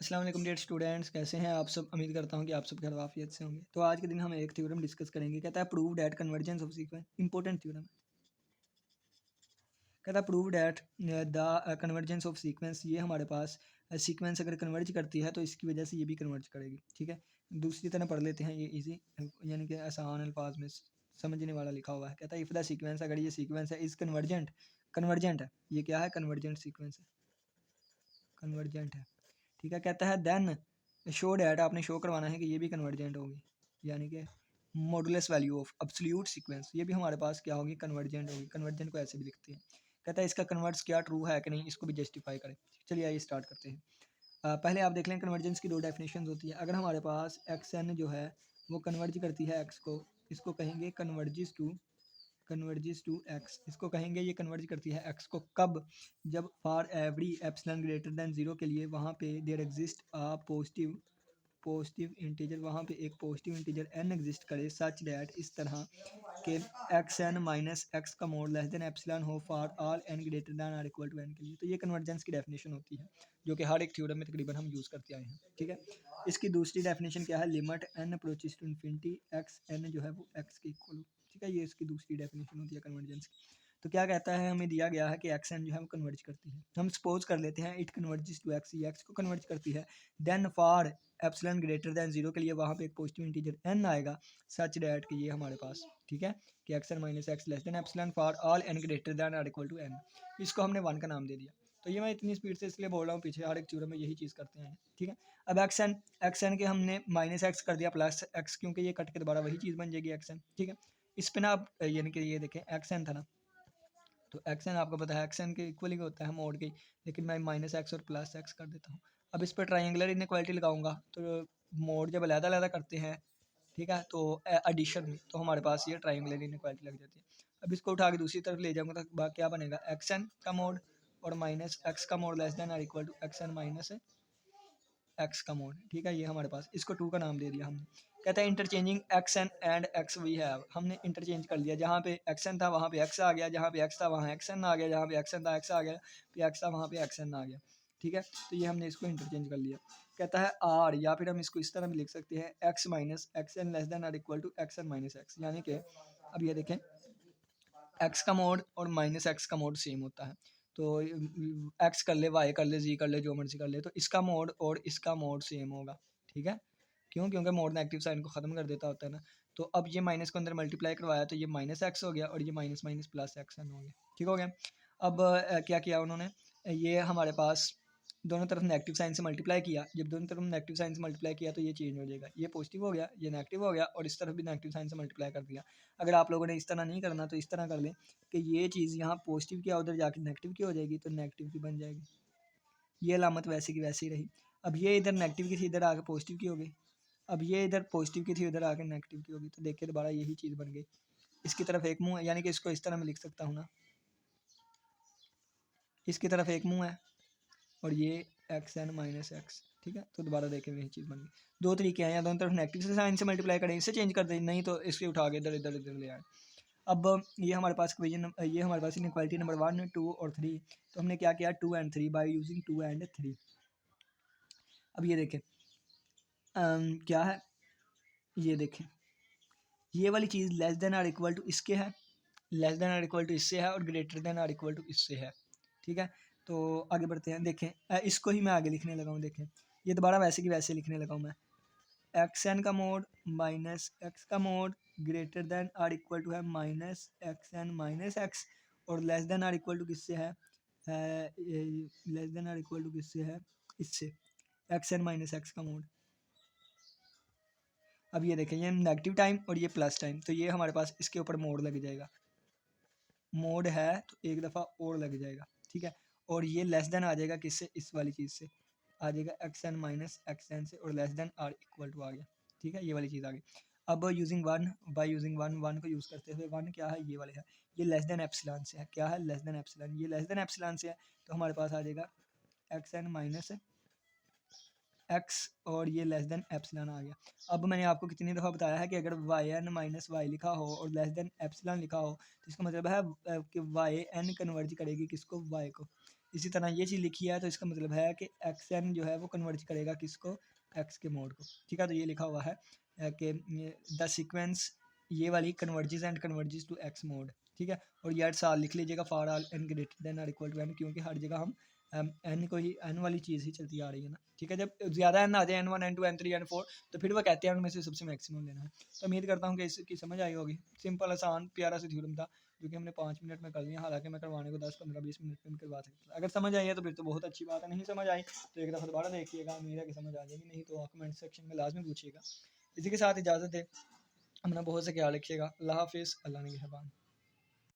अस्सलाम वालेकुम dear students, कैसे हैं आप सब। उम्मीद करता हूं कि आप सब खैर आफियत से होंगे। तो आज के दिन हम एक थ्योरम डिस्कस करेंगे। कहता है prove that convergence of sequence, important theorem. कहता है prove that the convergence of sequence, ये हमारे पास सीक्वेंस अगर कन्वर्ज करती है तो इसकी वजह से ये भी कन्वर्ज करेगी। ठीक है, दूसरी तरह पढ़ लेते हैं, ये इजी यानी कि आसान अल्फाज में समझने वाला लिखा हुआ है। कहता है इफ़ द सीक्वेंस, अगर ये सीक्वेंस है इज़ कन्वर्जेंट, कन्वर्जेंट है, ये क्या है, कन्वर्जेंट सीक्वेंस है, कन्वर्जेंट है। ठीक है, कहता है देन शो डैट, आपने शो करवाना है कि ये भी कन्वर्जेंट होगी, यानी कि modulus value of absolute sequence, ये भी हमारे पास क्या होगी, कन्वर्जेंट होगी। कन्वर्जेंट को ऐसे भी लिखते हैं। कहता है इसका कन्वर्ट्स क्या ट्रू है कि नहीं, इसको भी जस्टिफाई करें। चलिए आइए स्टार्ट करते हैं। पहले आप देख लें कन्वर्जेंस की दो डेफिनेशन होती है। अगर हमारे पास एक्स एन जो है वो कन्वर्ज करती है एक्स को, इसको कहेंगे कन्वर्जिस टू एक्स, इसको कहेंगे ये कन्वर्ज करती है एक्स को। कब, जब for every epsilon greater than zero के लिए वहाँ पे there exist a positive integer, वहाँ पे एक पॉजिटिव इंटीजर एन एग्जिस्ट करे, सच डैट, इस तरह के एक्स एन माइनस एक्स का मोड लेस देन एप्सिलॉन हो for all n greater than or equal to n के लिए। तो ये कन्वर्जेंस की डेफिनेशन होती है, जो कि हर एक थ्योरम में तकरीबन हम यूज़ करते आए हैं। ठीक है, इसकी दूसरी डेफिनेशन क्या है, limit n approaches to infinity x n जो है वो एक्स के इक्वल हो। ठीक है, ये इसकी दूसरी डेफिनेशन होती है कन्वर्जेंस की। तो क्या कहता है, हमें दिया गया है कि एक्स एन जो है वो कन्वर्ज करती है। हम सपोज कर लेते हैं इट कन्वर्जेस टू एक्स, ये एक्स को कन्वर्ज करती है। Then for epsilon greater than zero के लिए वहाँ पे एक पॉजिटिव इंटीजर एन आएगा, सच डैट कि ये हमारे पास, ठीक है, कि x n minus x less than epsilon for all n greater than or equal to n. इसको हमने वन का नाम दे दिया। तो ये मैं इतनी स्पीड से इसलिए बोल रहा हूँ, पीछे हर एक थ्योरम में यही चीज़ करते हैं। ठीक है, अब एक्स एन के हमने माइनस एक्स कर दिया प्लस एक्स, क्योंकि ये कट के दोबारा वही चीज़ बन जाएगी एक्स एन। ठीक है, इस पे ना आप यानी कि ये देखें एक्स एन था ना, तो एक्स एन आपको पता है एक्स एन के इक्वल ही होता है मोड के, लेकिन मैं माइनस एक्स और प्लस एक्स कर देता हूँ। अब इस पर ट्राइंगुलर इनइक्वालिटी लगाऊंगा, तो मोड जब अलग-अलग करते हैं, ठीक है, तो एडिशन में तो हमारे पास ये ट्राइंगुलर इनइक्वालिटी लग जाती है। अब इसको उठा के दूसरी तरफ ले जाऊंगा तो क्या बनेगा, एक्स एन का मोड और माइनस एक्स का mod less than or equal to x n minus x का मोड। ठीक है, ये हमारे पास, इसको टू का नाम दे दिया हमने। कहता है interchanging x n and x we have, हमने इंटरचेंज कर लिया, जहाँ पे एक्स एन था वहाँ पे एक्स आ गया, जहाँ पे एक्स था वहाँ एक्स एन आ गया, जहाँ पे एक्स एन था एक्स आ गया, पे एक्स था वहाँ पे एक्स एन आ गया। ठीक है, तो ये हमने इसको इंटरचेंज कर लिया। कहता है आर, या फिर हम इसको इस तरह भी लिख सकते हैं, x minus x n less than or equal to x n minus x, यानी कि अब ये देखें एक्स का मोड और माइनस एक्स का मोड सेम होता है। तो एक्स कर ले, वाई कर ले, जी कर ले, जो मर्जी कर ले, तो इसका मोड और इसका मोड सेम होगा। ठीक है, क्यों, क्योंकि मोड नेगेटिव साइन को ख़त्म कर देता होता है ना। तो अब ये माइनस को अंदर मल्टीप्लाई करवाया तो ये माइनस एक्स हो गया और ये minus minus plus x n हो गया। ठीक हो गया। अब क्या किया उन्होंने, ये हमारे पास दोनों तरफ नेगेटिव साइन से मल्टीप्लाई किया। जब दोनों तरफ नेगेटिव साइन से मल्टीप्लाई किया तो ये चेंज हो जाएगा, ये पॉजिटिव हो गया, ये नेगेटिव हो गया, और इस तरफ भी नेगेटिव साइन से मल्टीप्लाई कर दिया। अगर आप लोगों ने इस तरह नहीं करना तो इस तरह कर लें कि ये चीज़ यहाँ पॉजिटिव की उधर जाके नेगेटिव की हो जाएगी, तो नेगेटिव की बन जाएगी। ये अलामत वैसे की वैसे ही रही। अब ये इधर नेगेटिव की थी, इधर आके पॉजिटिव की हो गई। अब ये इधर पॉजिटिव की थी, उधर आके नेगेटिव की होगी, तो देखिए दोबारा यही चीज़ बन गई। इसकी तरफ एक मुंह है, यानी कि इसको इस तरह मैं लिख सकता हूँ ना, इसकी तरफ एक मुंह है और ये एक्स एन माइनस एक्स। ठीक है, तो दोबारा देखें वही चीज़ बन गई। दो तरीके हैं, या दोनों तरफ नेगेटिव से साइन से मल्टीप्लाई करें, इससे चेंज कर दें, नहीं तो इसके उठा के इधर इधर इधर ले आए। अब ये हमारे पास इक्वेशन, ये हमारे पास इनइक्वालिटी नंबर 1 2 और 3। तो हमने क्या किया, 2 एंड 3 बाय यूजिंग 2 एंड 3। अब ये देखें क्या है, ये देखें ये वाली चीज़ less than or equal to इसके है, less than or equal to इससे है, और greater than or equal to इससे है। ठीक है, तो आगे बढ़ते हैं। देखें इसको ही मैं आगे लिखने लगा हूँ। देखें ये दोबारा वैसे की वैसे लिखने लगा हूँ मैं, एक्स एन का मोड माइनस एक्स का mod greater than or equal to है minus x n minus x, और less than or equal to किससे है, less than or equal to किससे है, इससे, एक्स एन माइनस एक्स का मोड। अब ये देखें, ये नेगेटिव टाइम और ये प्लस टाइम, तो ये हमारे पास इसके ऊपर मोड लग जाएगा, मोड है तो एक दफ़ा और लग जाएगा। ठीक है, और ये लेस देन आ जाएगा किससे, इस वाली चीज़ से आ जाएगा, x n minus x n से, और less than or equal to आ गया। ठीक है, ये वाली चीज़ आ गई। अब using one, by using one, one को यूज़ करते हुए, वन क्या है, ये वाले है, ये लेस देन एप्सिलॉन से है, क्या है, लेस देन एप्सिलॉन, ये लेस देन एप्सिलॉन से है, तो हमारे पास आ जाएगा एक्स एन माइनस एक्स, और ये लेस देन एप्सिलॉन आ गया। अब मैंने आपको कितनी दफ़ा बताया है कि अगर वाई एन माइनस वाई लिखा हो और लेस देन एप्सिलॉन लिखा हो, तो इसका मतलब है कि वाई एन कन्वर्ज करेगी किसको, वाई को। इसी तरह ये चीज़ लिखी है तो इसका मतलब है कि एक्स एन जो है वो कन्वर्ज करेगा किसको, एक्स के मोड को। ठीक है, तो ये लिखा हुआ है कि द सीक्वेंस ये वाली converges and converges to x mod. ठीक है, और ये साल लिख लीजिएगा for all n greater than और इक्वल टू एन, क्योंकि हर जगह हम एन को ही, एन वाली चीज़ ही चलती आ रही है ना। ठीक है, जब ज़्यादा एन आ जाए N1 N2 N3 N4 तो फिर वो कहते हैं उनमें से सबसे मैक्सिमम लेना है। तो उम्मीद करता हूँ कि इसकी समझ आई होगी। सिंपल आसान प्यारा सा थ्योरम था जो कि हमने 5 मिनट में कर लिया, हालांकि मैं करवाने को 10-15-20 मिनट में करवा सकता था। अगर समझ आई है तो फिर तो बहुत अच्छी बात है, नहीं समझ आई तो एक दफ़ा दोबारा देखिएगा, उम्मीद है कि समझ आ जाएगी, नहीं तो कमेंट सेक्शन में लाजमी पूछिएगा। इसी के साथ इजाज़त है, अपना बहुत से ख्याल रखिएगा। अल्लाह हाफिज़, अल्लाह ने मेहरबान।